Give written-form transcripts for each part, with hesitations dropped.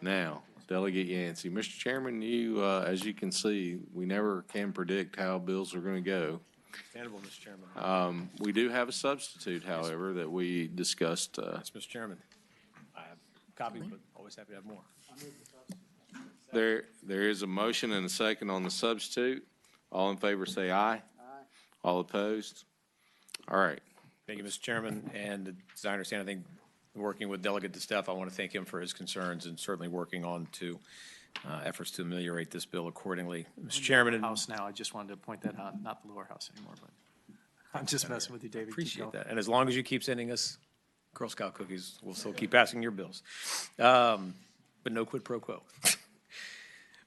Now, Delegate Yancey. Mr. Chairman, you, as you can see, we never can predict how bills are going to go. Understandable, Mr. Chairman. We do have a substitute, however, that we discussed. Yes, Mr. Chairman. I have a copy, but always happy to have more. There is a motion and a second on the substitute. All in favor say aye. Aye. All opposed? All right. Thank you, Mr. Chairman. And as I understand, I think working with Delegate DeSteph, I want to thank him for his concerns and certainly working on to efforts to ameliorate this bill accordingly. Mr. Chairman. House now, I just wanted to point that out, not the lower house anymore, but I'm just messing with you, David. Appreciate that. And as long as you keep sending us Girl Scout cookies, we'll still keep passing your bills. But no quid pro quo.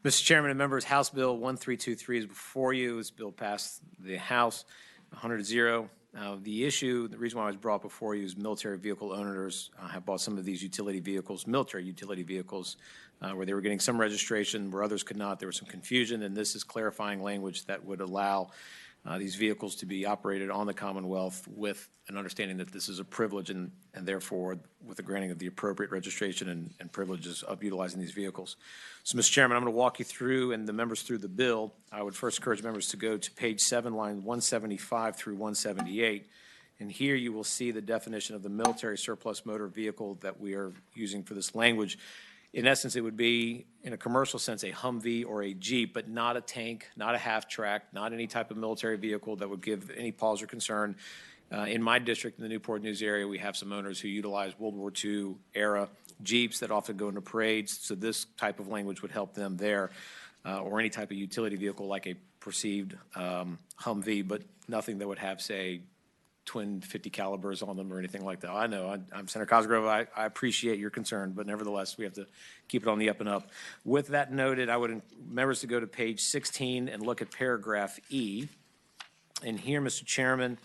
Mr. Chairman and members, House Bill 1323 is before you. This bill passed the House 100-0. The reason why it was brought before you is military vehicle owners have bought some of these utility vehicles, military utility vehicles, where they were getting some registration where others could not. There was some confusion, and this is clarifying language that would allow these vehicles to be operated on the Commonwealth with an understanding that this is a privilege and therefore with the granting of the appropriate registration and privileges of utilizing these vehicles. So, Mr. Chairman, I'm going to walk you through and the members through the bill. I would first encourage members to go to page 7, line 175 through 178. And here you will see the definition of the military surplus motor vehicle that we are using for this language. In essence, it would be, in a commercial sense, a Humvee or a Jeep, but not a tank, not a half-track, not any type of military vehicle that would give any pause or concern. In my district, in the Newport News area, we have some owners who utilize World War II era Jeeps that often go into parades, so this type of language would help them there, or any type of utility vehicle like a perceived Humvee, but nothing that would have, say, twin 50 calibers on them or anything like that. I know, I'm Senator Cosgrove. I appreciate your concern, but nevertheless, we have to keep it on the up and up. With that noted, I would members to go to page 16 and look at paragraph E. And here, Mr. Chairman,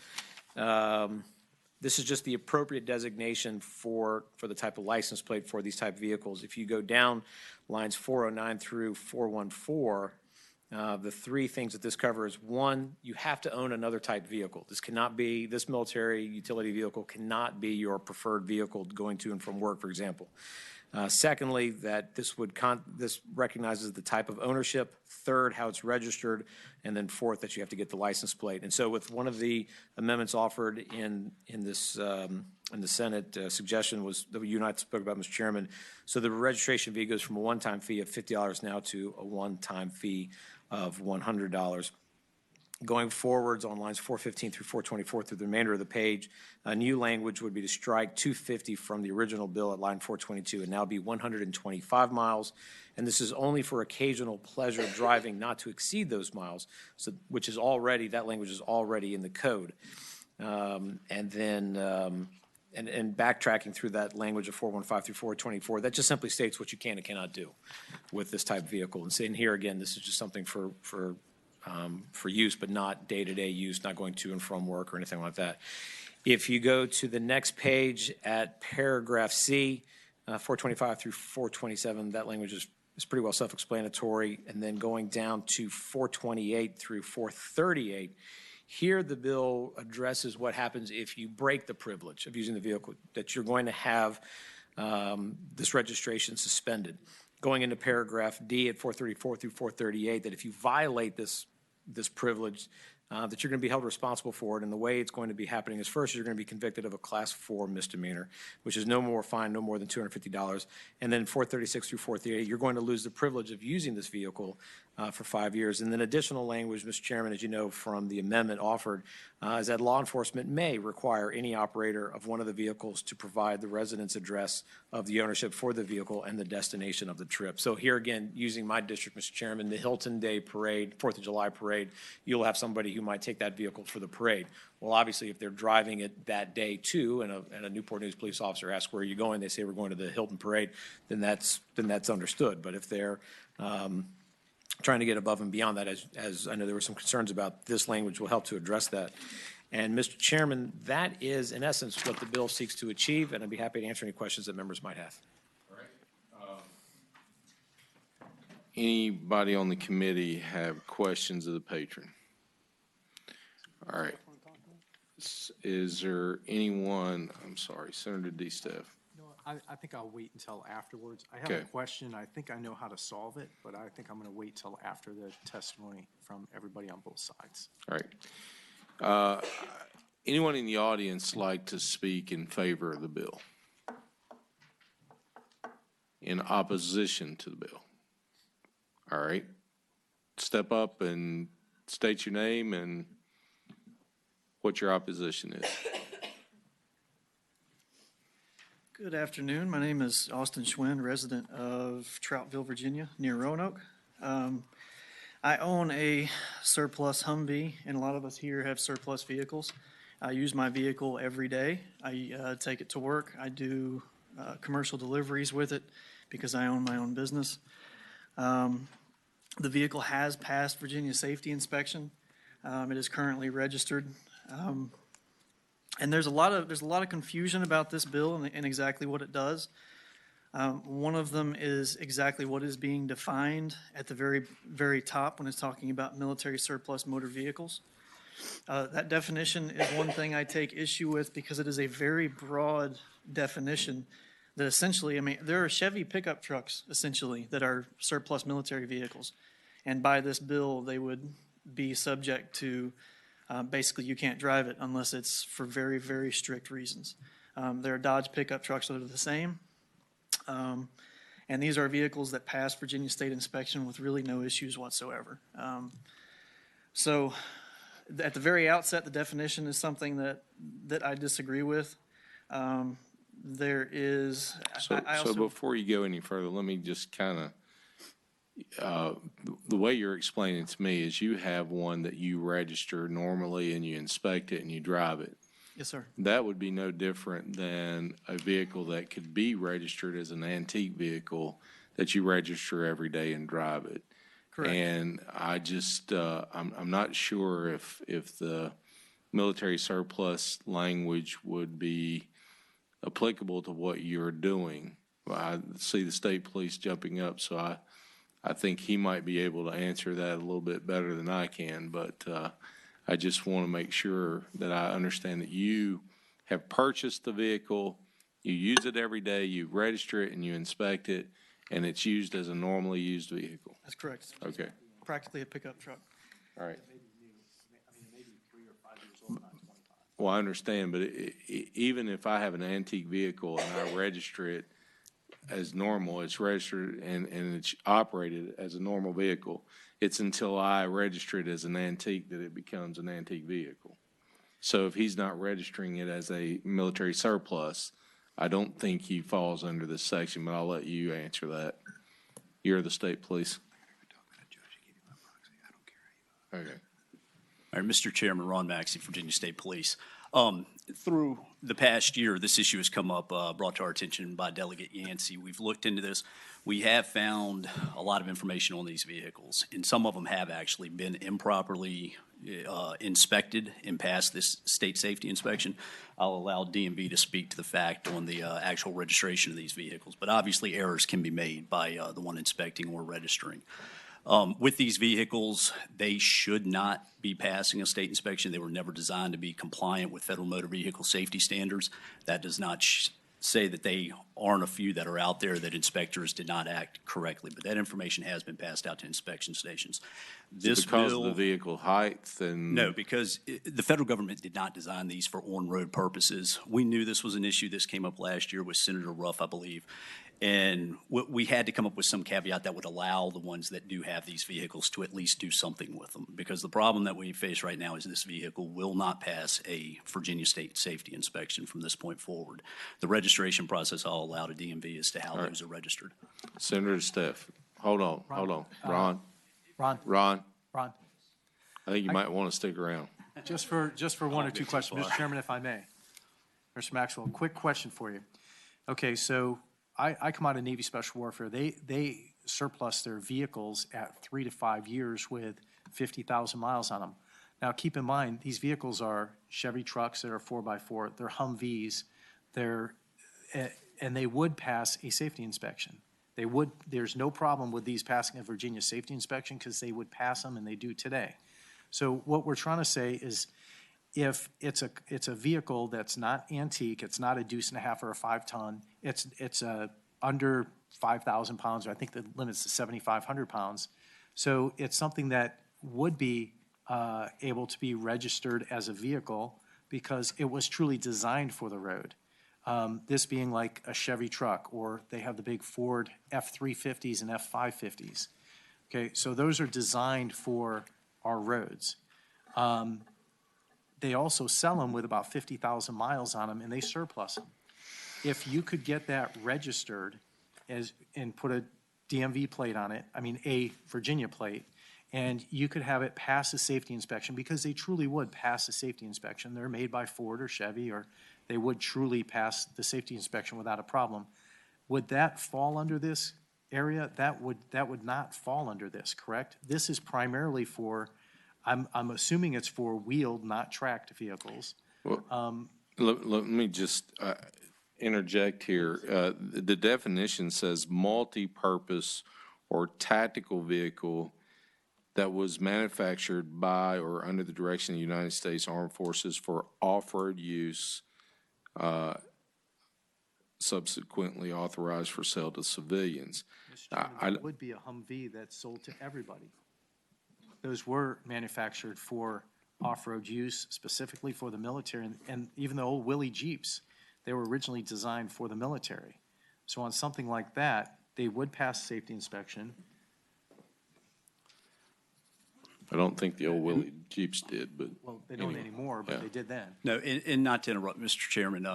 this is just the appropriate designation for the type of license plate for these type of vehicles. If you go down lines 409 through 414, the three things that this covers: one, you have to own another type vehicle. This military utility vehicle cannot be your preferred vehicle going to and from work, for example. Secondly, that this recognizes the type of ownership. Third, how it's registered. And then fourth, that you have to get the license plate. And so with one of the amendments offered in the Senate, suggestion was that you and I spoke about, Mr. Chairman. So the registration fee goes from a one-time fee of $50 now to a one-time fee of $100. Going forwards on lines 415 through 424 through the remainder of the page, a new language would be to strike 250 from the original bill at line 422 and now be 125 miles. And this is only for occasional pleasure driving, not to exceed those miles, so which is already, that language is already in the code. And backtracking through that language of 415 through 424, that just simply states what you can and cannot do with this type of vehicle. And saying here again, this is just something for use, but not day-to-day use, not going to and from work or anything like that. If you go to the next page at paragraph C, 425 through 427, that language is pretty well self-explanatory. And then going down to 428 through 438, here the bill addresses what happens if you break the privilege of using the vehicle, that you're going to have this registration suspended. Going into paragraph D at 434 through 438, that if you violate this privilege, that you're going to be held responsible for it. And the way it's going to be happening is, first, you're going to be convicted of a Class 4 misdemeanor, which is no more fine, no more than $250. And then 436 through 438, you're going to lose the privilege of using this vehicle for 5 years. And then additional language, Mr. Chairman, as you know from the amendment offered, is that law enforcement may require any operator of one of the vehicles to provide the residence address of the ownership for the vehicle and the destination of the trip. So here again, using my district, Mr. Chairman, the Hilton Day Parade, 4th of July Parade, you'll have somebody who might take that vehicle for the parade. Well, obviously, if they're driving it that day too, and a Newport News police officer asks, where are you going? They say, we're going to the Hilton Parade, then that's understood. But if they're trying to get above and beyond that, as I know there were some concerns about, this language will help to address that. And Mr. Chairman, that is in essence what the bill seeks to achieve, and I'd be happy to answer any questions that members might have. All right. Anybody on the committee have questions of the patron? All right. Is there anyone, I'm sorry, Senator DeSteph. No, I think I'll wait until afterwards. I have Okay. a question. I think I know how to solve it, but I think I'm going to wait till after the testimony from everybody on both sides. All right. Anyone in the audience like to speak in favor of the bill? In opposition to the bill? All right. Step up and state your name and what your opposition is. Good afternoon. My name is Austin Schwinn, resident of Troutville, Virginia, near Roanoke. I own a surplus Humvee, and a lot of us here have surplus vehicles. I use my vehicle every day. I take it to work. I do commercial deliveries with it because I own my own business. The vehicle has passed Virginia safety inspection. It is currently registered. And there's a lot of confusion about this bill and exactly what it does. One of them is exactly what is being defined at the very, very top when it's talking about military surplus motor vehicles. That definition is one thing I take issue with because it is a very broad definition that essentially, I mean, there are Chevy pickup trucks essentially that are surplus military vehicles. And by this bill, they would be subject to basically, you can't drive it unless it's for very, very strict reasons. There are Dodge pickup trucks that are the same. And these are vehicles that pass Virginia state inspection with really no issues whatsoever. So at the very outset, the definition is something that I disagree with. There is, So before you go any further, let me just kind of, the way you're explaining it to me is you have one that you register normally and you inspect it and you drive it. yes, sir. That would be no different than a vehicle that could be registered as an antique vehicle that you register every day and drive it. Correct. And I just, I'm not sure if the military surplus language would be applicable to what you're doing. I see the state police jumping up, so I think he might be able to answer that a little bit better than I can, but I just want to make sure that I understand that you have purchased the vehicle, you use it every day, you register it and you inspect it, and it's used as a normally used vehicle. That's correct. Okay, Practically a pickup truck. all right. Well, I understand, but even if I have an antique vehicle and I register it as normal, it's registered and it's operated as a normal vehicle, it's until I register it as an antique that it becomes an antique vehicle. So if he's not registering it as a military surplus, I don't think he falls under this section, but I'll let you answer that. You're the state police. Okay. All right, Mr. Chairman, Ron Maxey, Virginia State Police. Through the past year, this issue has come up, brought to our attention by Delegate Yancey. We've looked into this. We have found a lot of information on these vehicles, and some of them have actually been improperly inspected and passed this state safety inspection. I'll allow DMV to speak to the fact on the actual registration of these vehicles, but obviously errors can be made by the one inspecting or registering. With these vehicles, they should not be passing a state inspection. They were never designed to be compliant with federal motor vehicle safety standards. That does not say that they aren't a few that are out there that inspectors did not act correctly, but that information has been passed out to inspection stations. This Because bill, of the vehicle height and. no, because the federal government did not design these for on-road purposes. We knew this was an issue. This came up last year with Senator Ruff, I believe. And we had to come up with some caveat that would allow the ones that do have these vehicles to at least do something with them. Because the problem that we face right now is this vehicle will not pass a Virginia state safety inspection from this point forward. The registration process I'll allow to DMV as to how those are registered. Senator Steph, hold on. Ron, Ron, I think you might want to stick around. just for one or two questions, Mr. Chairman, if I may. Mr. Maxwell, quick question for you. Okay, so I come out of Navy Special Warfare. They surplus their vehicles at 3 to 5 years with 50,000 miles on them. Now, keep in mind, these vehicles are Chevy trucks that are 4x4. They're Humvees. And they would pass a safety inspection. They would. There's no problem with these passing a Virginia safety inspection because they would pass them, and they do today. So what we're trying to say is if it's a vehicle that's not antique, it's not a 2.5 or a 5-ton, it's under 5,000 pounds, or I think the limit's to 7,500 pounds. So it's something that would be able to be registered as a vehicle because it was truly designed for the road. This being like a Chevy truck, or they have the big Ford F-350s and F-550s. Okay, so those are designed for our roads. They also sell them with about 50,000 miles on them, and they surplus them. If you could get that registered and put a DMV plate on it, I mean a Virginia plate, and you could have it pass a safety inspection, because they truly would pass a safety inspection. They're made by Ford or Chevy, or they would truly pass the safety inspection without a problem. Would that fall under this area? That would not fall under this, correct? This is primarily for, I'm assuming it's for wheeled, not tracked vehicles. Let me just interject here. The definition says multi-purpose or tactical vehicle that was manufactured by or under the direction of the United States Armed Forces for off-road use, subsequently authorized for sale to civilians. Mr. Chairman, it would be a Humvee that's sold to everybody. Those were manufactured for off-road use, specifically for the military, and even the old Willie Jeeps, they were originally designed for the military. So on something like that, they would pass safety inspection. I don't think the old Willie Jeeps did, but. Well, they don't anymore, but they did then. No, and not to interrupt, Mr. Chairman,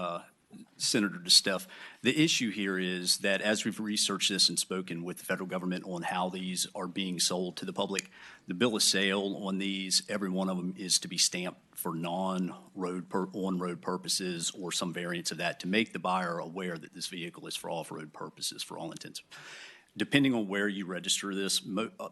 Senator DeSteff, the issue here is that as we've researched this and spoken with the federal government on how these are being sold to the public, the bill of sale on these, every one of them is to be stamped for on-road purposes or some variance of that to make the buyer aware that this vehicle is for off-road purposes for all intents. Depending on where you register this,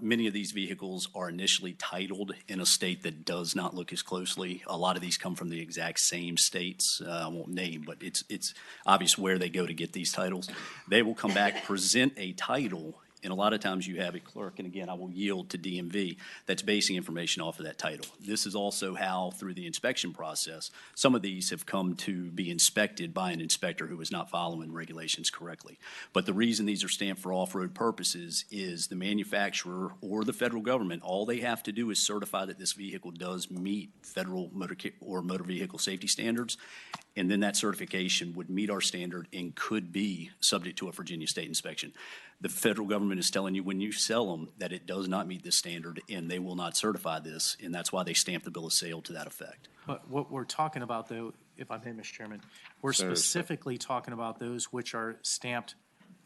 many of these vehicles are initially titled in a state that does not look as closely. A lot of these come from the exact same states. I won't name, but it's obvious where they go to get these titles. They will come back, present a title, and a lot of times you have a clerk, and again, I will yield to DMV, that's basing information off of that title. This is also how, through the inspection process, some of these have come to be inspected by an inspector who was not following regulations correctly. But the reason these are stamped for off-road purposes is the manufacturer or the federal government, all they have to do is certify that this vehicle does meet federal motor vehicle safety standards, and then that certification would meet our standard and could be subject to a Virginia state inspection. The federal government is telling you when you sell them that it does not meet this standard and they will not certify this, and that's why they stamp the bill of sale to that effect. But what we're talking about, though, if I may, Mr. Chairman, we're specifically talking about those which are stamped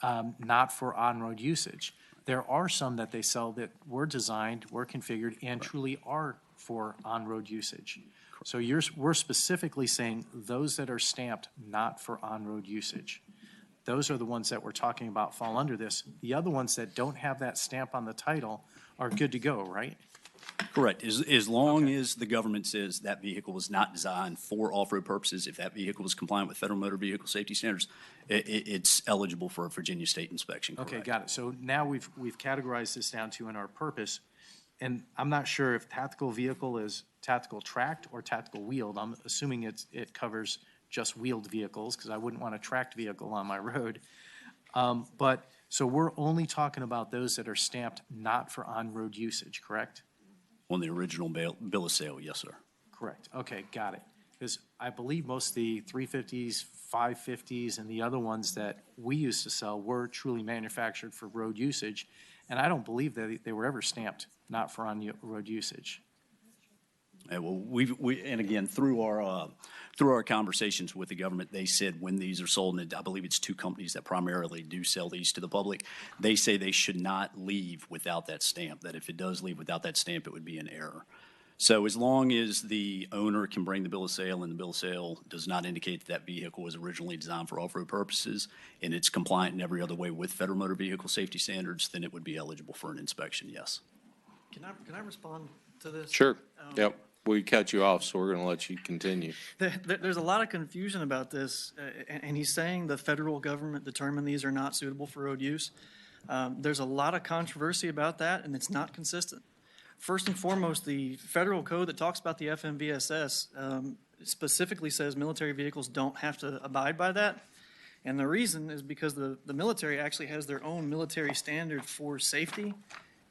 not for on-road usage. There are some that they sell that were designed, were configured, and truly are for on-road usage. So we're specifically saying those that are stamped not for on-road usage. Those are the ones that we're talking about fall under this. The other ones that don't have that stamp on the title are good to go, right? Correct. As long as the government says that vehicle was not designed for off-road purposes, if that vehicle was compliant with federal motor vehicle safety standards, it's eligible for a Virginia state inspection. Correct. Okay, got it. So now we've categorized this down to in our purpose, and I'm not sure if tactical vehicle is tactical tracked or tactical wheeled. I'm assuming it covers just wheeled vehicles, because I wouldn't want a tracked vehicle on my road. But so we're only talking about those that are stamped not for on-road usage, correct? On the original bill of sale, yes, sir. Correct. Okay, got it. Because I believe most of the 350s, 550s, and the other ones that we used to sell were truly manufactured for road usage, and I don't believe that they were ever stamped not for on-road usage. Well, and again, through our conversations with the government, they said when these are sold, and I believe it's two companies that primarily do sell these to the public, they say they should not leave without that stamp, that if it does leave without that stamp, it would be an error. So as long as the owner can bring the bill of sale and the bill of sale does not indicate that vehicle was originally designed for off-road purposes and it's compliant in every other way with federal motor vehicle safety standards, then it would be eligible for an inspection, yes. Can I respond to this? Sure. Yep. We cut you off, so we're going to let you continue. There's a lot of confusion about this, and he's saying the federal government determined these are not suitable for road use. There's a lot of controversy about that, and it's not consistent. First and foremost, the federal code that talks about the FMVSS specifically says military vehicles don't have to abide by that. And the reason is because the military actually has their own military standard for safety,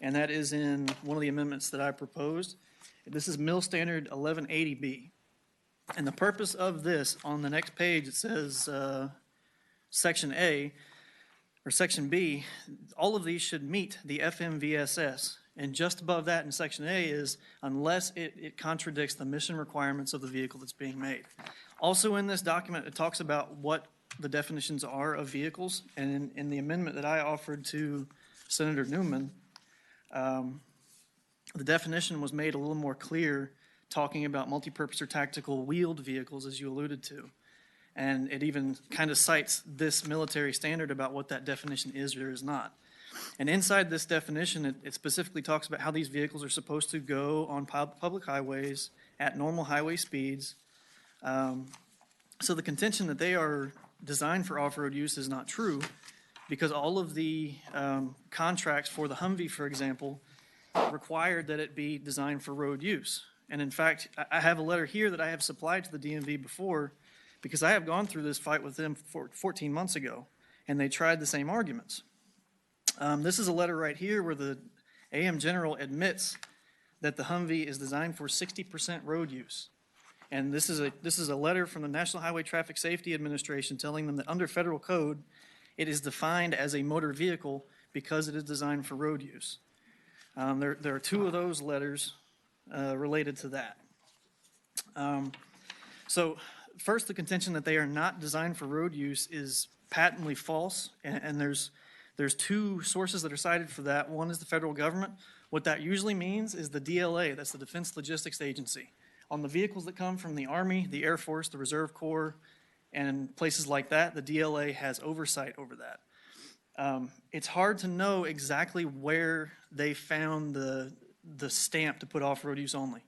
and that is in one of the amendments that I proposed. This is Mil Standard 1180B. And the purpose of this, on the next page, it says Section A, or Section B, all of these should meet the FMVSS. And just above that in Section A is unless it contradicts the mission requirements of the vehicle that's being made. Also in this document, it talks about what the definitions are of vehicles. And in the amendment that I offered to Senator Newman, the definition was made a little more clear, talking about multipurpose or tactical wheeled vehicles, as you alluded to. And it even kind of cites this military standard about what that definition is or is not. And inside this definition, it specifically talks about how these vehicles are supposed to go on public highways at normal highway speeds. So the contention that they are designed for off-road use is not true, because all of the contracts for the Humvee, for example, required that it be designed for road use. And in fact, I have a letter here that I have supplied to the DMV before, because I have gone through this fight with them 14 months ago, and they tried the same arguments. This is a letter right here where the AM General admits that the Humvee is designed for 60% road use. And this is a letter from the National Highway Traffic Safety Administration telling them that under federal code, it is defined as a motor vehicle because it is designed for road use. There are two of those letters related to that. So first, the contention that they are not designed for road use is patently false, and there's two sources that are cited for that. One is the federal government. What that usually means is the DLA, that's the Defense Logistics Agency. On the vehicles that come from the Army, the Air Force, the Reserve Corps, and places like that, the DLA has oversight over that. It's hard to know exactly where they found the stamp to put off-road use only,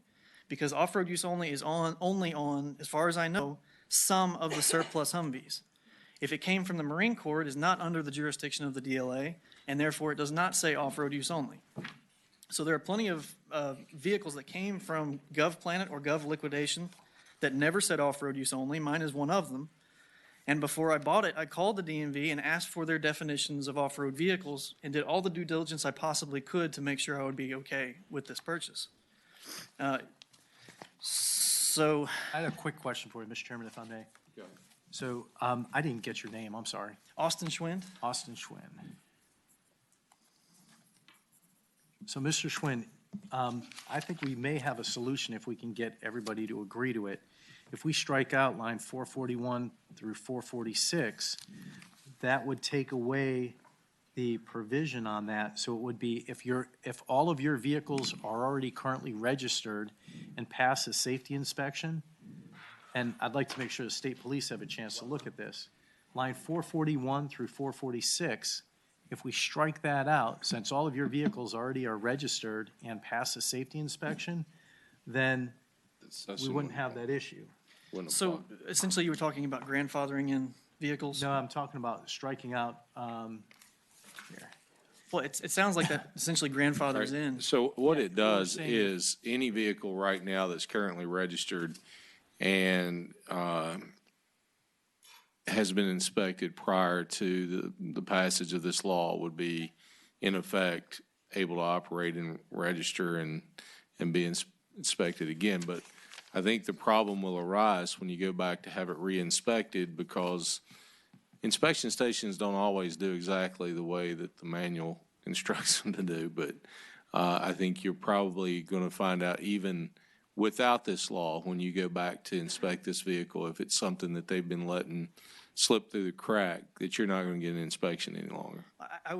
because off-road use only is only on, as far as I know, some of the surplus Humvees. If it came from the Marine Corps, it is not under the jurisdiction of the DLA, and therefore it does not say off-road use only. So there are plenty of vehicles that came from GovPlanet or Gov Liquidation that never said off-road use only. Mine is one of them. And before I bought it, I called the DMV and asked for their definitions of off-road vehicles and did all the due diligence I possibly could to make sure I would be okay with this purchase. So I had a quick question for you, Mr. Chairman, if I may. So I didn't get your name, I'm sorry. Austin Schwind. Austin Schwinn. So, Mr. Schwinn, I think we may have a solution if we can get everybody to agree to it. If we strike out line 441 through 446, that would take away the provision on that. So it would be if all of your vehicles are already currently registered and pass a safety inspection, and I'd like to make sure the state police have a chance to look at this. Line 441 through 446, if we strike that out, since all of your vehicles already are registered and pass a safety inspection, then we wouldn't have that issue. So essentially you were talking about grandfathering in vehicles? No, I'm talking about striking out, here. Well, it sounds like that essentially grandfathers in. So what Yeah, it does saying- is any vehicle right now that's currently registered and has been inspected prior to the passage of this law would be, in effect, able to operate and register and be inspected again. But I think the problem will arise when you go back to have it re-inspected, because inspection stations don't always do exactly the way that the manual instructs them to do. But I think you're probably going to find out, even without this law, when you go back to inspect this vehicle, if it's something that they've been letting slip through the crack, that you're not going to get an inspection any longer. I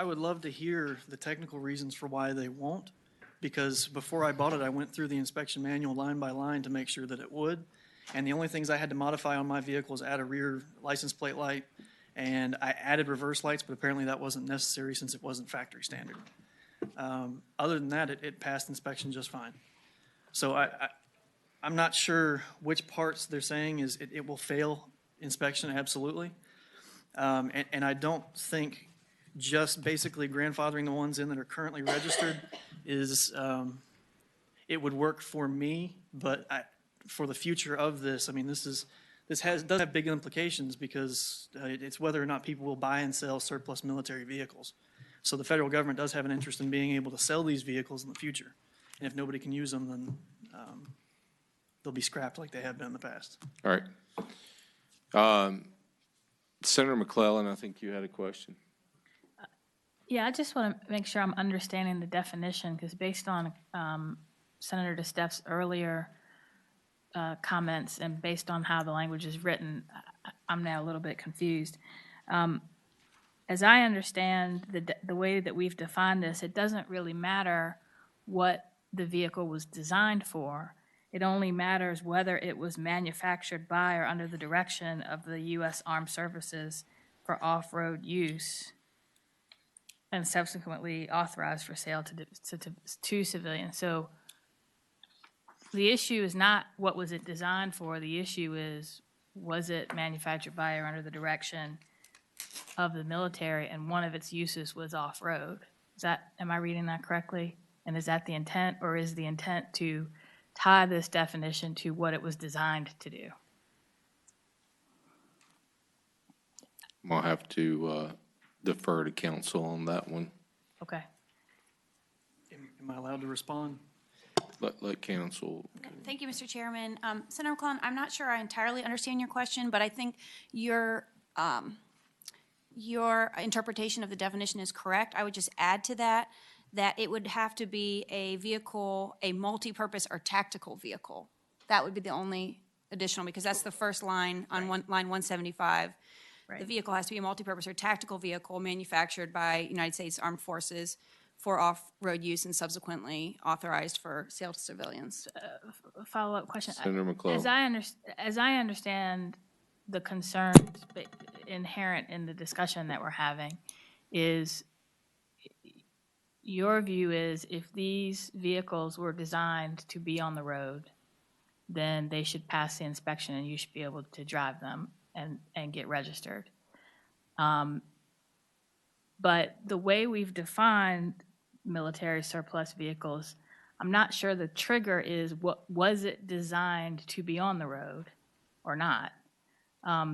would love to hear the technical reasons for why they won't, because before I bought it, I went through the inspection manual line by line to make sure that it would. And the only things I had to modify on my vehicle was add a rear license plate light, and I added reverse lights, but apparently that wasn't necessary since it wasn't factory standard. Other than that, it passed inspection just fine. So I'm not sure which parts they're saying is it will fail inspection, absolutely. And I don't think just basically grandfathering the ones in that are currently registered is, it would work for me, but for the future of this, I mean, does have big implications because it's whether or not people will buy and sell surplus military vehicles. So the federal government does have an interest in being able to sell these vehicles in the future. And if nobody can use them, then they'll be scrapped like they have been in the past. All right. Senator McClellan, I think you had a question. Yeah, I just want to make sure I'm understanding the definition, because based on Senator DeSteff's earlier comments and based on how the language is written, I'm now a little bit confused. As I understand the way that we've defined this, it doesn't really matter what the vehicle was designed for. It only matters whether it was manufactured by or under the direction of the U.S. Armed Services for off-road use and subsequently authorized for sale to civilians. So the issue is not what was it designed for. The issue is, was it manufactured by or under the direction of the military, and one of its uses was off-road. Am I reading that correctly? And is that the intent, or is the intent to tie this definition to what it was designed to do? I'll have to defer to counsel on that one. Okay. Am I allowed to respond? Let counsel. Thank you, Mr. Chairman. Senator McClellan, I'm not sure I entirely understand your question, but I think your interpretation of the definition is correct. I would just add to that it would have to be a vehicle, a multi-purpose or tactical vehicle. That would be the only additional, because that's the first line on line 175. Right. The vehicle has to be a multi-purpose or tactical vehicle manufactured by United States Armed Forces for off-road use and subsequently authorized for sale to civilians. Follow-up question. Senator McClellan. As I understand the concerns inherent in the discussion that we're having, is your view is if these vehicles were designed to be on the road, then they should pass the inspection and you should be able to drive them and get registered. But the way we've defined military surplus vehicles, I'm not sure the trigger is was it designed to be on the road or not.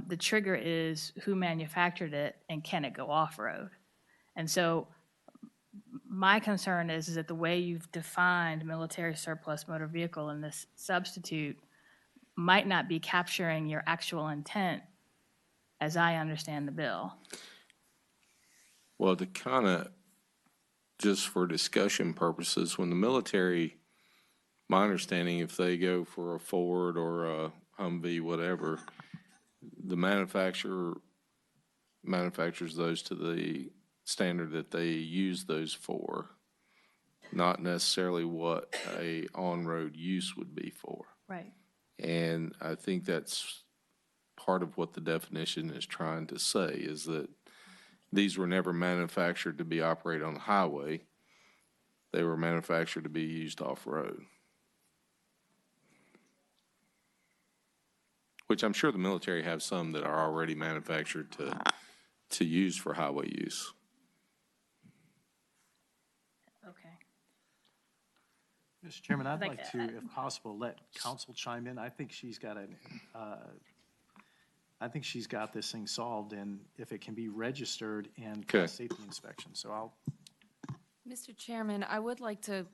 The trigger is who manufactured it and can it go off-road. And so my concern is that the way you've defined military surplus motor vehicle in this substitute might not be capturing your actual intent as I understand the bill. Well, to kind of, just for discussion purposes, when the military, my understanding, if they go for a Ford or a Humvee, whatever, the manufacturer manufactures those to the standard that they use those for, not necessarily what a on-road use would be for. Right. And I think that's part of what the definition is trying to say, is that these were never manufactured to be operated on the highway. They were manufactured to be used off-road. Which I'm sure the military have some that are already manufactured to use for highway use. Okay. Mr. Chairman, I'd Like, like to, if possible, let counsel chime in. I think she's got this thing solved, and if it can be registered and Okay. pass safety inspection. So I'll. Mr. Chairman, I would like to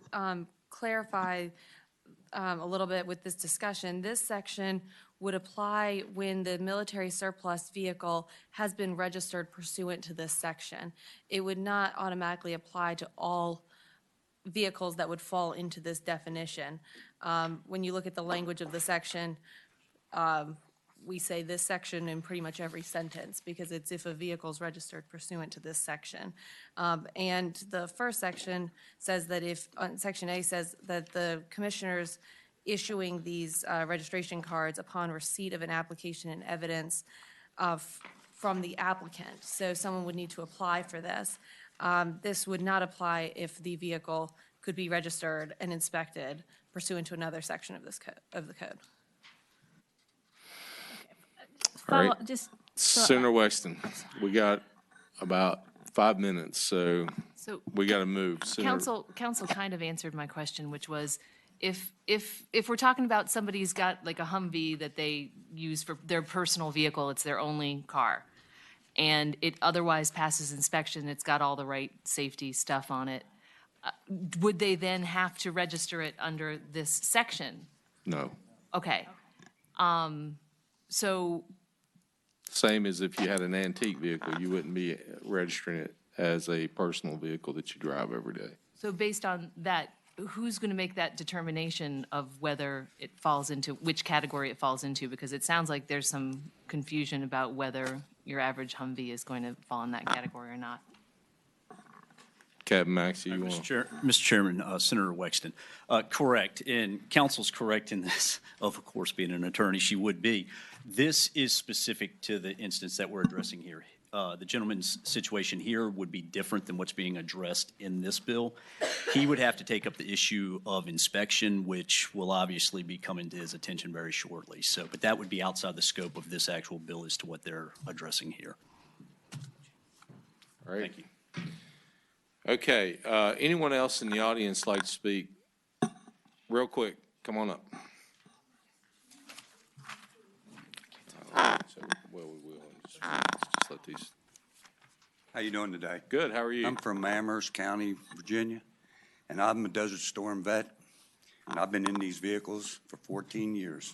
clarify a little bit with this discussion. This section would apply when the military surplus vehicle has been registered pursuant to this section. It would not automatically apply to all vehicles that would fall into this definition. When you look at the language of the section, we say this section in pretty much every sentence because it's if a vehicle is registered pursuant to this section. And the first section says that Section A says that the commissioners issuing these registration cards upon receipt of an application and evidence from the applicant. So someone would need to apply for this. This would not apply if the vehicle could be registered and inspected pursuant to another section of this of the code. All right. Just Senator Weston, we got about 5 minutes, so So we got to move. Senator- council kind of answered my question, which was, if we're talking about somebody's got like a Humvee that they use for their personal vehicle, it's their only car, and it otherwise passes inspection, it's got all the right safety stuff on it, would they then have to register it under this section? No. Okay. So, Same as if you had an antique vehicle, you wouldn't be registering it as a personal vehicle that you drive every day. so based on that, who's going to make that determination of whether it falls into, which category it falls into? Because it sounds like there's some confusion about whether your average Humvee is going to fall in that category or not. Captain Maxey, you want? Mr. Chairman, Senator Wexton, correct, and council's correct in this, of course, being an attorney, she would be. This is specific to the instance that we're addressing here. The gentleman's situation here would be different than what's being addressed in this bill. He would have to take up the issue of inspection, which will obviously be coming to his attention very shortly. So, but that would be outside the scope of this actual bill as to what they're addressing here. All right. Thank you. Okay, anyone else in the audience like to speak? Real quick, come on up. So, well, we will, just let these. How you doing today? Good, how are you? I'm from Amherst County, Virginia, and I'm a Desert Storm vet, and I've been in these vehicles for 14 years.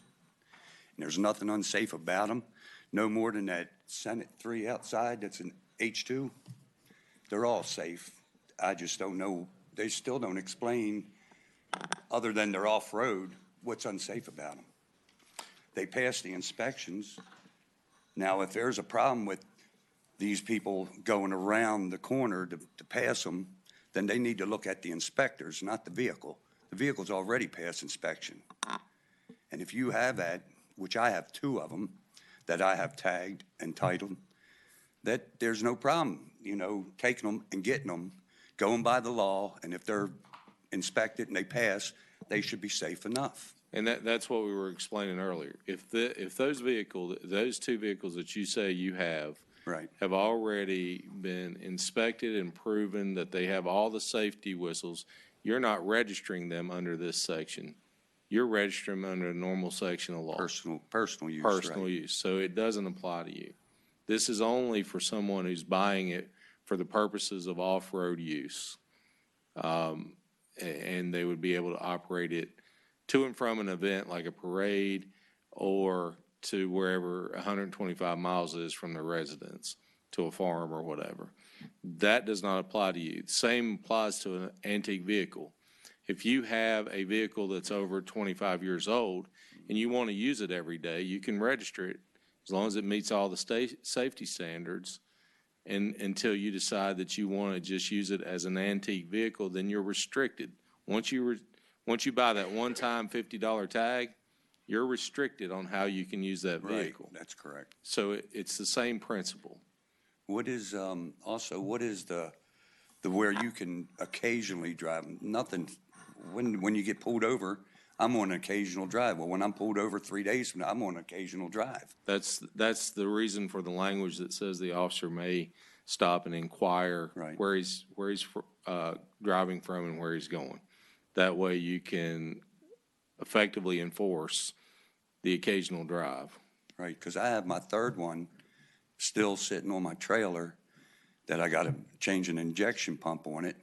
And there's nothing unsafe about them, no more than that Senate 3 outside that's an H2. They're all safe. I just don't know, they still don't explain, other than they're off-road, what's unsafe about them. They pass the inspections. Now, if there's a problem with these people going around the corner to pass them, then they need to look at the inspectors, not the vehicle. The vehicle's already passed inspection. And if you have that, which I have 2 of them that I have tagged and titled, that there's no problem, you know, taking them and getting them, going by the law, and if they're inspected and they pass, they should be safe enough. And that's what we were explaining earlier. If those vehicles, those 2 vehicles that you say you have, Right. have already been inspected and proven that they have all the safety whistles, you're not registering them under this section. You're registering them under a normal section of law. Personal use, Personal right. use, so it doesn't apply to you. This is only for someone who's buying it for the purposes of off-road use. And they would be able to operate it to and from an event like a parade or to wherever 125 miles is from their residence, to a farm or whatever. That does not apply to you. Same applies to an antique vehicle. If you have a vehicle that's over 25 years old and you want to use it every day, you can register it as long as it meets all the safety standards. And until you decide that you want to just use it as an antique vehicle, then you're restricted. Once you buy that one-time $50 tag, you're restricted on how you can use that vehicle. Right, that's correct. So it's the same principle. What is, also, what is the where you can occasionally drive? Nothing, when you get pulled over, I'm on an occasional drive. Well, when I'm pulled over 3 days from now, I'm on an occasional drive. That's the reason for the language that says the officer may stop and inquire Right. where he's driving from and where he's going. That way you can effectively enforce the occasional drive. Right, because I have my 3rd one still sitting on my trailer that I got to change an injection pump on it,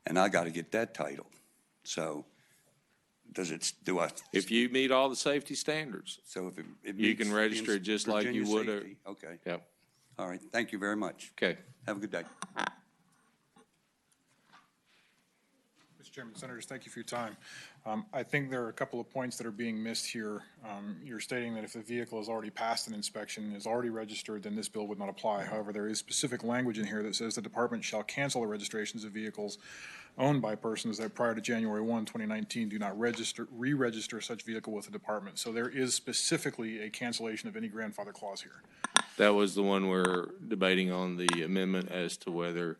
and I got to get that titled. So If you meet all the safety standards, so if it you meets can register it just like you Virginia would. safety, okay. Yep. All right, thank you very much. Okay. Have a good day. Mr. Chairman, Senators, thank you for your time. I think there are a couple of points that are being missed here. You're stating that if the vehicle has already passed an inspection, is already registered, then this bill would not apply. However, there is specific language in here that says the department shall cancel the registrations of vehicles owned by persons that prior to January 1, 2019 do not re-register such vehicle with the department. So there is specifically a cancellation of any grandfather clause here. That was the one we're debating on the amendment as to whether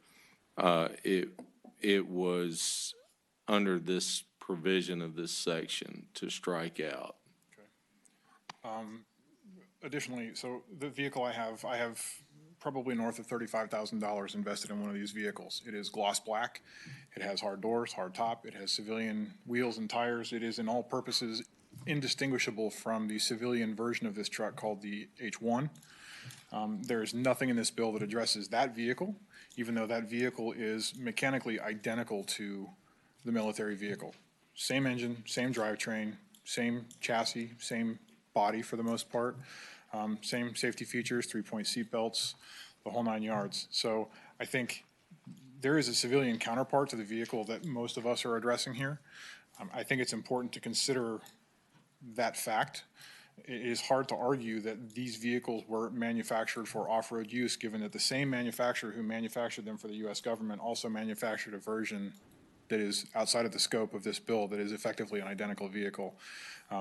it was under this provision of this section to strike out. Additionally, so the vehicle I have probably north of $35,000 invested in one of these vehicles. It is gloss black. It has hard doors, hard top. It has civilian wheels and tires. It is in all purposes indistinguishable from the civilian version of this truck called the H1. There is nothing in this bill that addresses that vehicle, even though that vehicle is mechanically identical to the military vehicle. Same engine, same drivetrain, same chassis, same body for the most part, same safety features, 3-point seat belts, the whole 9 yards. So I think there is a civilian counterpart to the vehicle that most of us are addressing here. I think it's important to consider that fact. It is hard to argue that these vehicles were manufactured for off-road use, given that the same manufacturer who manufactured them for the U.S. government also manufactured a version that is outside of the scope of this bill that is effectively an identical vehicle.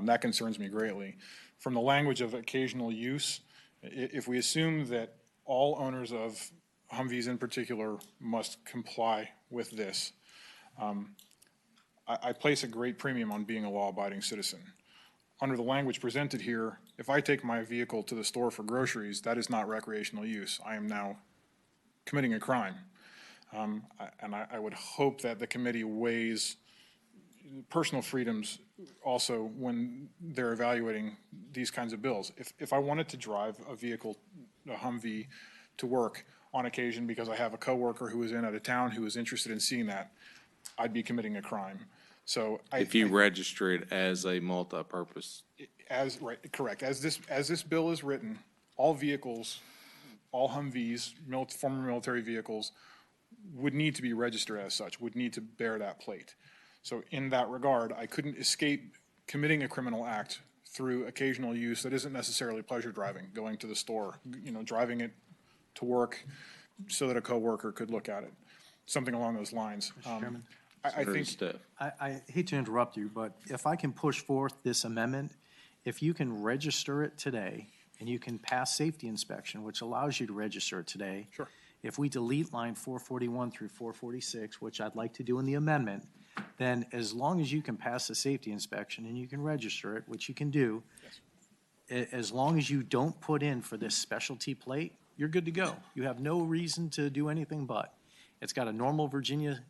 That concerns me greatly. From the language of occasional use, if we assume that all owners of Humvees in particular must comply with this, I place a great premium on being a law-abiding citizen. Under the language presented here, if I take my vehicle to the store for groceries, that is not recreational use. I am now committing a crime. And I would hope that the committee weighs personal freedoms also when they're evaluating these kinds of bills. If I wanted to drive a vehicle, a Humvee, to work on occasion because I have a coworker who is in out of town who is interested in seeing that, I'd be committing a crime. So If you register it as a multi-purpose. right, correct. As this bill is written, all vehicles, all Humvees, former military vehicles, would need to be registered as such, would need to bear that plate. So in that regard, I couldn't escape committing a criminal act through occasional use that isn't necessarily pleasure driving, going to the store, driving it to work so that a coworker could look at it, something along those lines. Chairman? I think I hate to interrupt you, but if I can push forth this amendment, if you can register it today and you can pass safety inspection, which allows you to register it today. Sure. If we delete line 441 through 446, which I'd like to do in the amendment, then as long as you can pass the safety inspection and you can register it, which you can do, as long as you don't put in for this specialty plate, you're good to go. You have no reason to do anything but. It's got a normal Virginia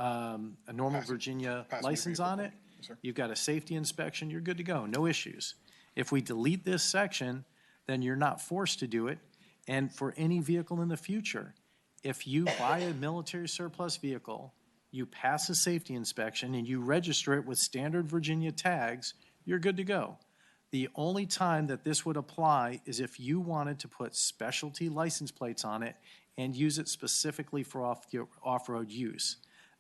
license on it. Yes, sir. You've got a safety inspection, you're good to go, no issues. If we delete this section, then you're not forced to do it. And for any vehicle in the future, if you buy a military surplus vehicle, you pass a safety inspection and you register it with standard Virginia tags, you're good to go. The only time that this would apply is if you wanted to put specialty license plates on it and use it specifically for off-road use.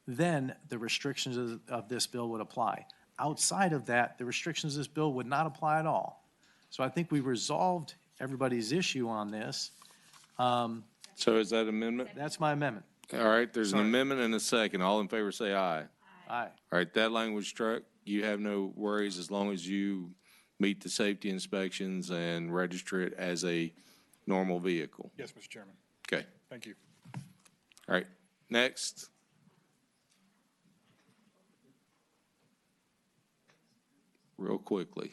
Then the restrictions of this bill would apply. Outside of that, the restrictions of this bill would not apply at all. So I think we resolved everybody's issue on this. So is that amendment? That's my amendment. All right, there's an amendment and a second. All in favor say aye. Aye. All right, that language struck. You have no worries as long as you meet the safety inspections and register it as a normal vehicle. Yes, Mr. Chairman. Okay. Thank you. All right, next. Real quickly.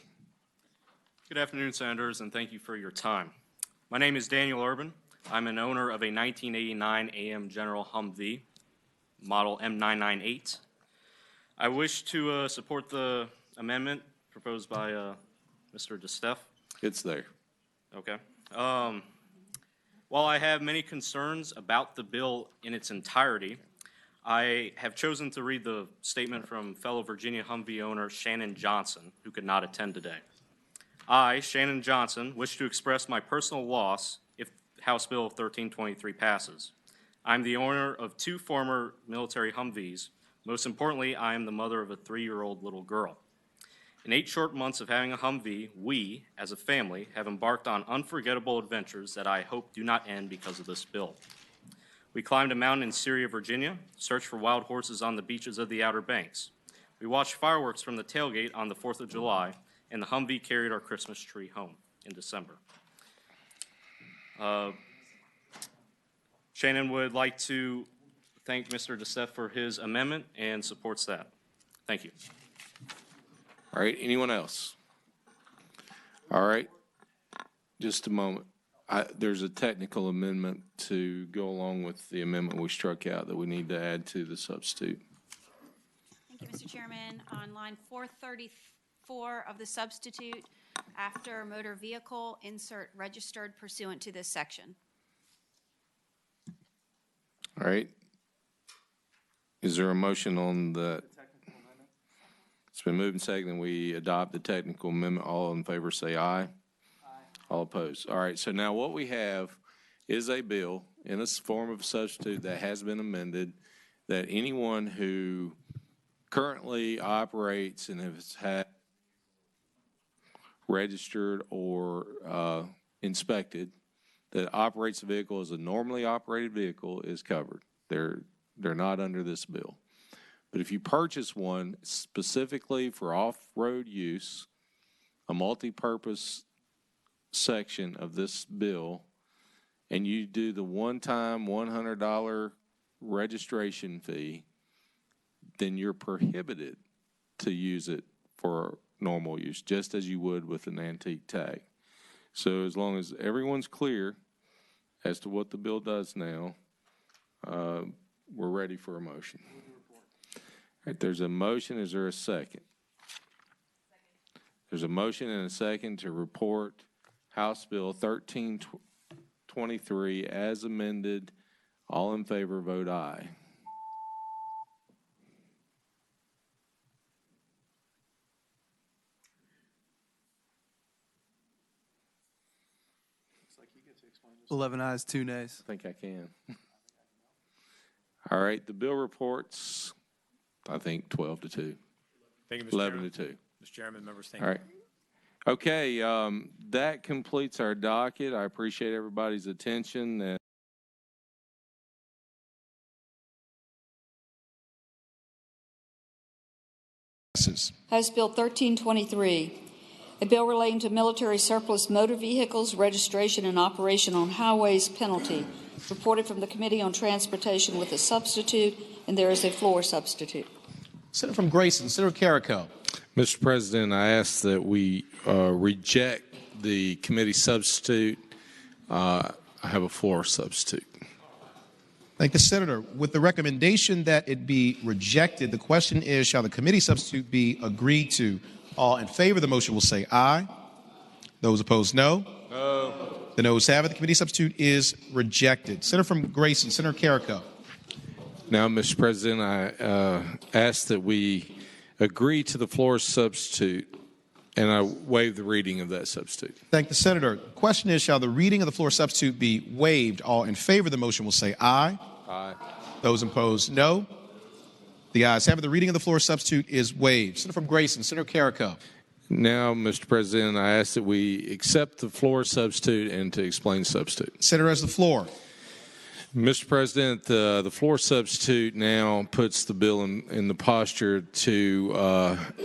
Good afternoon, Senators, and thank you for your time. My name is Daniel Urban. I'm an owner of a 1989 AM General Humvee, model M998. I wish to support the amendment proposed by Mr. DeStef. It's there. Okay. While I have many concerns about the bill in its entirety, I have chosen to read the statement from fellow Virginia Humvee owner Shannon Johnson, who could not attend today. I, Shannon Johnson, wish to express my personal loss if House Bill 1323 passes. I'm the owner of 2 former military Humvees. Most importantly, I am the mother of a 3-year-old little girl. In 8 short months of having a Humvee, we, as a family, have embarked on unforgettable adventures that I hope do not end because of this bill. We climbed a mountain in Syria, Virginia, searched for wild horses on the beaches of the Outer Banks. We watched fireworks from the tailgate on the 4th of July, and the Humvee carried our Christmas tree home in December. Shannon would like to thank Mr. DeStef for his amendment and supports that. Thank you. All right, anyone else? All right, just a moment. There's a technical amendment to go along with the amendment we struck out that we need to add to the substitute. Thank you, Mr. Chairman. On line 434 of the substitute, after motor vehicle, insert registered pursuant to this section. All right. Is there a motion on that? It's been moved and seconded. We adopt the technical amendment. All in favor say aye. Aye. All opposed. All right, so now what we have is a bill in a form of substitute that has been amended, that anyone who currently operates and has had registered or inspected, that operates the vehicle as a normally operated vehicle is covered. They're not under this bill. But if you purchase one specifically for off-road use, a multi-purpose section of this bill, and you do the one-time $100 registration fee, then you're prohibited to use it for normal use, just as you would with an antique tag. So as long as everyone's clear as to what the bill does now, we're ready for a motion. All right, there's a motion. Is there a second? There's a motion and a second to report House Bill 1323 as amended. All in favor, vote aye. Looks like you get to explain this. 11 ayes, 2 nays. I think I can. All right, the bill reports, I think 12-2. Thank you, Mr. 11 Chairman. to 2. Mr. Chairman, members, thank All you. right. Okay, that completes our docket. I appreciate everybody's attention. House Bill 1323, a bill relating to military surplus motor vehicles, registration and operation on highways penalty, reported from the Committee on Transportation with a substitute, and there is a floor substitute. Senator from Grayson, Senator Carrico. Mr. President, I ask that we reject the committee substitute. I have a floor substitute. Thank the Senator. With the recommendation that it be rejected, the question is, shall the committee substitute be agreed to? All in favor of the motion will say aye. Those opposed, no. No. The noes have it. The committee substitute is rejected. Senator from Grayson, Senator Carrico. Now, Mr. President, I ask that we agree to the floor substitute, and I waive the reading of that substitute. Thank the Senator. The question is, shall the reading of the floor substitute be waived? All in favor of the motion will say aye. Aye. Those opposed, no. The ayes have it. The reading of the floor substitute is waived. Senator from Grayson, Senator Carrico. Now, Mr. President, I ask that we accept the floor substitute and to explain substitute. Senator has the floor. Mr. President, the floor substitute now puts the bill in the posture to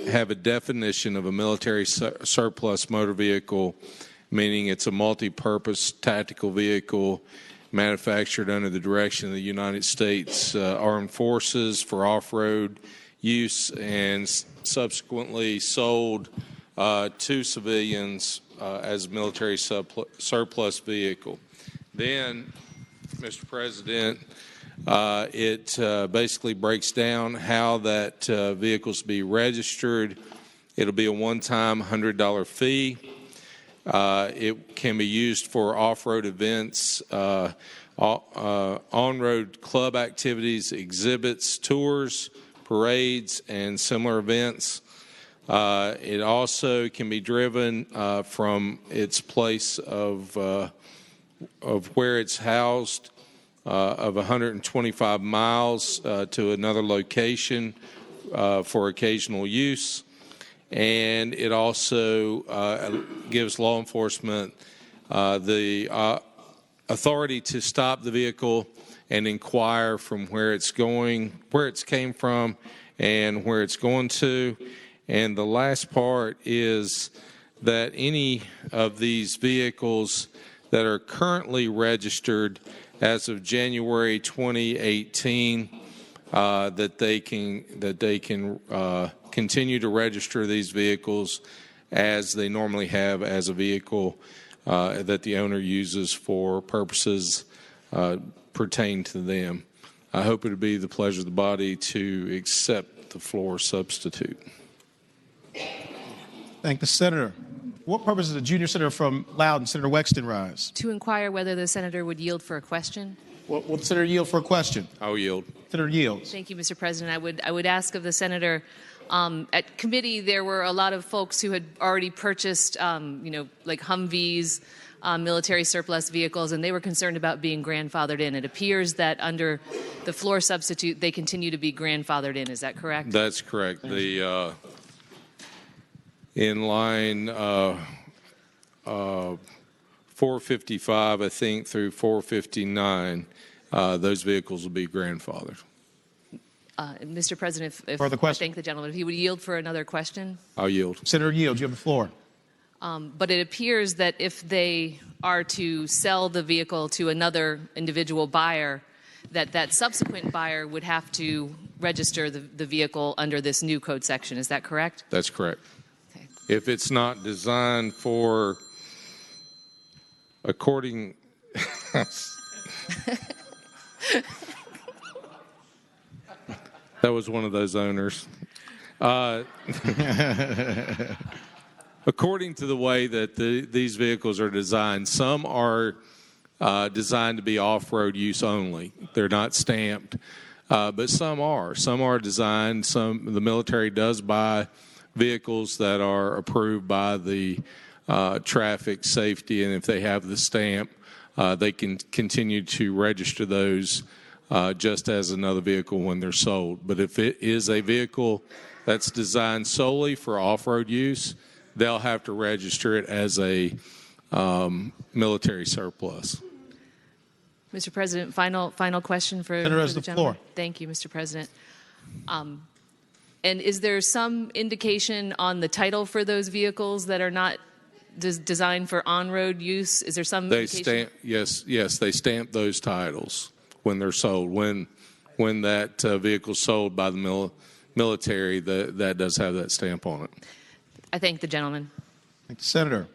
have a definition of a military surplus motor vehicle, meaning it's a multi-purpose tactical vehicle manufactured under the direction of the United States Armed Forces for off-road use and subsequently sold to civilians as a military surplus vehicle. Then, Mr. President, it basically breaks down how that vehicle's be registered. It'll be a one-time $100 fee. It can be used for off-road events, on-road club activities, exhibits, tours, parades, and similar events. It also can be driven from its place of where it's housed of 125 miles to another location for occasional use. And it also gives law enforcement the authority to stop the vehicle and inquire from where it's going, where it's came from, and where it's going to. And the last part is that any of these vehicles that are currently registered as of January 2018, that they can continue to register these vehicles as they normally have as a vehicle that the owner uses for purposes pertaining to them. I hope it would be the pleasure of the body to accept the floor substitute. Thank the senator. For what purpose does the junior senator from Loudoun, Senator Wexton, rise? To inquire whether the senator would yield for a question. Will the senator yield for a question? I'll yield. Senator yields. Thank you, Mr. President. I would ask of the senator, at committee, there were a lot of folks who had already purchased, like Humvees, military surplus vehicles, and they were concerned about being grandfathered in. It appears that under the floor substitute, they continue to be grandfathered in. Is that correct? That's correct. The in line 455, I think, through 459, those vehicles will be grandfathered. Mr. President, if Further I question? thank the gentleman, if he would yield for another question. I'll yield. Senator yields. You have the floor. But it appears that if they are to sell the vehicle to another individual buyer, that subsequent buyer would have to register the vehicle under this new code section. Is that correct? That's correct. Okay. If it's not designed for, according, that was one of those owners. According to the way that these vehicles are designed, some are designed to be off-road use only. They're not stamped, but some are. Some are designed. The military does buy vehicles that are approved by the traffic safety, and if they have the stamp, they can continue to register those just as another vehicle when they're sold. But if it is a vehicle that's designed solely for off-road use, they'll have to register it as a military surplus. Mr. President, final question for Senator has the the gentleman. floor. Thank you, Mr. President. And is there some indication on the title for those vehicles that are not designed for on-road use? Is there some They indication? stamp, yes, they stamp those titles when they're sold. When that vehicle's sold by the military, that does have that stamp on it. I thank the gentleman. Thank the senator.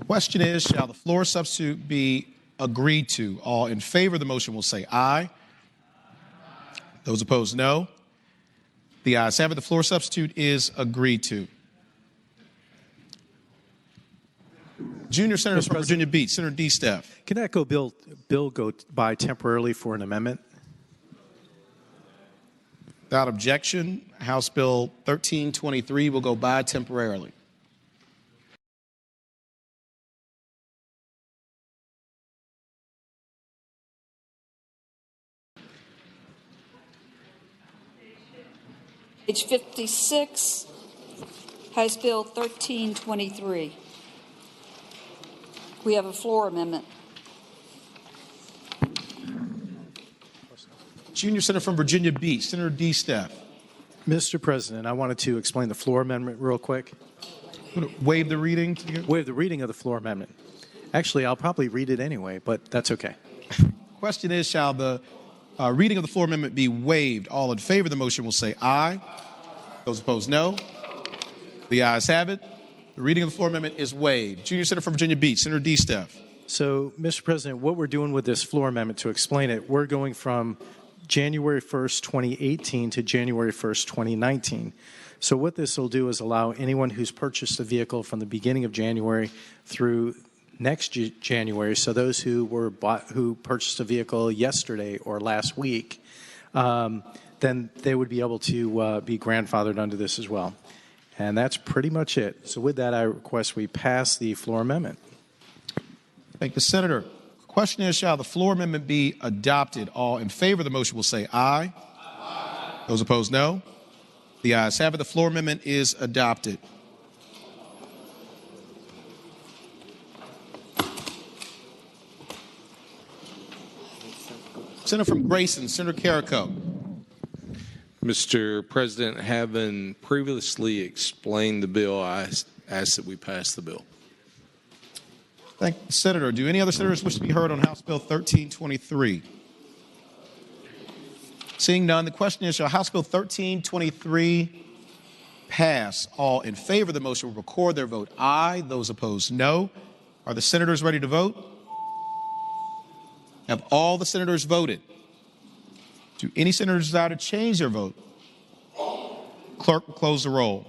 Question is, shall the floor substitute be agreed to? All in favor of the motion will say aye. Those opposed, no. The ayes have it. The floor substitute is agreed to. Junior Senator from Virginia Beach, Senator D. Steph. Can that bill go by temporarily for an amendment? Without objection, House Bill 1323 will go by temporarily. Page 56, House Bill 1323. We have a floor amendment. Junior Senator from Virginia Beach, Senator D. Steph. Mr. President, I wanted to explain the floor amendment real quick. Waive the reading? Waive the reading of the floor amendment. Actually, I'll probably read it anyway, but that's okay. Question is, shall the reading of the floor amendment be waived? All in favor of the motion will say aye. Those opposed, no. The ayes have it. The reading of the floor amendment is waived. Junior Senator from Virginia Beach, Senator D. Steph. So, Mr. President, what we're doing with this floor amendment, to explain it, we're going from January 1st, 2018 to January 1st, 2019. So what this will do is allow anyone who's purchased a vehicle from the beginning of January through next January, so those who purchased a vehicle yesterday or last week, then they would be able to be grandfathered under this as well. And that's pretty much it. So with that, I request we pass the floor amendment. Thank the senator. Question is, shall the floor amendment be adopted? All in favor of the motion will say aye. Aye. Those opposed, no. The ayes have it. The floor amendment is adopted. Senator from Grayson, Senator Carrico. Mr. President, having previously explained the bill, I ask that we pass the bill. Thank you, Senator. Do any other senators wish to be heard on House Bill 1323? Seeing none, the question is, shall House Bill 1323 pass. All in favor of the motion will record their vote aye. Those opposed, no. Are the senators ready to vote? Have all the senators voted? Do any senators desire to change their vote? Clerk will close the roll.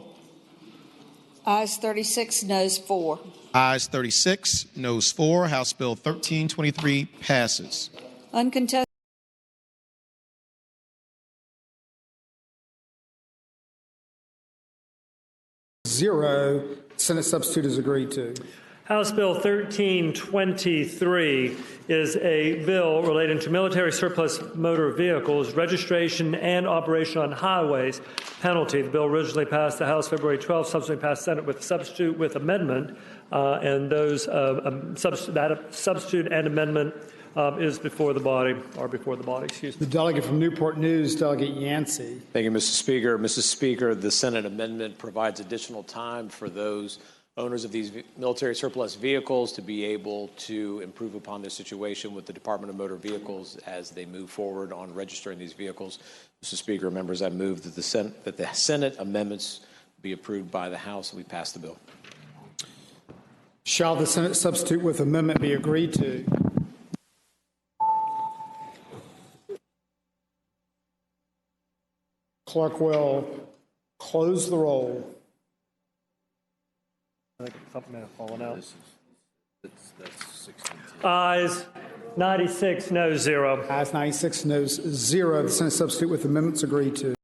Ayes 36, noes 4. Ayes 36, noes 4. House Bill 1323 passes. Uncontested. Zero. Senate substitute is agreed to. House Bill 1323 is a bill relating to military surplus motor vehicles, registration and operation on highways, penalty. The bill originally passed the House February 12th, subsequently passed Senate with substitute with amendment, and those that substitute and amendment is before the body, excuse me. The delegate from Newport News, Delegate Yancey. Thank you, Mr. Speaker. Mr. Speaker, the Senate amendment provides additional time for those owners of these military surplus vehicles to be able to improve upon their situation with the Department of Motor Vehicles as they move forward on registering these vehicles. Mr. Speaker, members, I move that the Senate amendments be approved by the House and we pass the bill. Shall the Senate substitute with amendment be agreed to? Clerk will close the roll. I think something may have fallen out. Ayes 96, no 0. Ayes 96, noes 0. The Senate substitute with amendments agreed to.